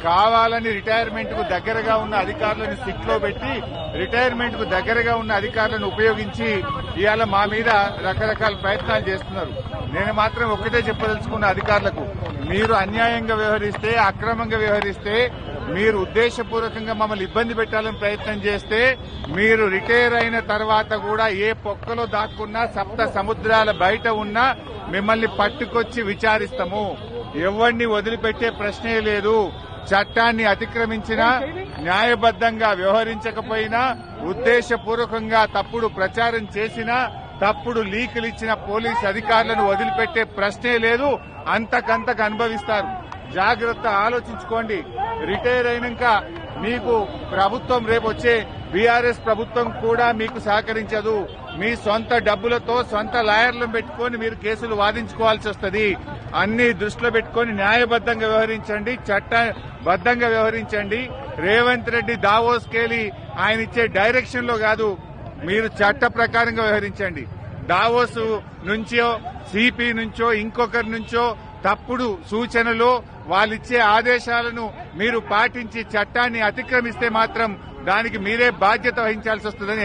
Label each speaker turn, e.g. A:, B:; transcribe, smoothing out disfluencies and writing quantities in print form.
A: కావాలని రిటైర్మెంట్ కు దగ్గరగా ఉన్న అధికారులను సిట్ లో పెట్టి రిటైర్మెంట్ కు దగ్గరగా ఉన్న అధికారులను ఉపయోగించి ఇవాళ మా మీద రకరకాల ప్రయత్నాలు చేస్తున్నారు. నేను మాత్రం ఒక్కటే చెప్పదలుచుకున్న అధికారులకు, మీరు అన్యాయంగా వ్యవహరిస్తే, అక్రమంగా వ్యవహరిస్తే, మీరు ఉద్దేశపూర్వకంగా మమ్మల్ని ఇబ్బంది పెట్టాలని ప్రయత్నం చేస్తే, మీరు రిటైర్ అయిన తర్వాత కూడా ఏ పొక్కలో దాక్కున్నా, సప్త సముద్రాల బయట ఉన్నా మిమ్మల్ని పట్టుకొచ్చి విచారిస్తాము. ఎవరిని వదిలిపెట్టే ప్రశ్నే లేదు. చట్టాన్ని అతిక్రమించినా, న్యాయబద్దంగా వ్యవహరించకపోయినా, ఉద్దేశపూర్వకంగా తప్పుడు ప్రచారం చేసినా, తప్పుడు లీకులు ఇచ్చిన పోలీసు అధికారులను వదిలిపెట్టే ప్రశ్నే లేదు. అంతకంతకు అనుభవిస్తారు. జాగ్రత్త, ఆలోచించుకోండి. రిటైర్ అయినాక మీకు ప్రభుత్వం రేపు వచ్చే బీఆర్ఎస్ ప్రభుత్వం కూడా మీకు సహకరించదు. మీ సొంత డబ్బులతో సొంత లాయర్లను పెట్టుకుని మీరు కేసులు వాదించుకోవాల్సి వస్తుంది. అన్ని దృష్టిలో పెట్టుకుని న్యాయబద్దంగా వ్యవహరించండి, చట్టబద్దంగా వ్యవహరించండి. రేవంత్ రెడ్డి దావోస్కెళ్లి ఆయన ఇచ్చే డైరెక్షన్ లో కాదు, మీరు చట్ట ప్రకారంగా వ్యవహరించండి. దావోస్ నుంచో, సిపి నుంచో, ఇంకొకరి నుంచో తప్పుడు సూచనలు, వాళ్ళిచ్చే ఆదేశాలను మీరు పాటించి చట్టాన్ని అతిక్రమిస్తే మాత్రం దానికి మీరే బాధ్యత వహించాల్సి వస్తుందని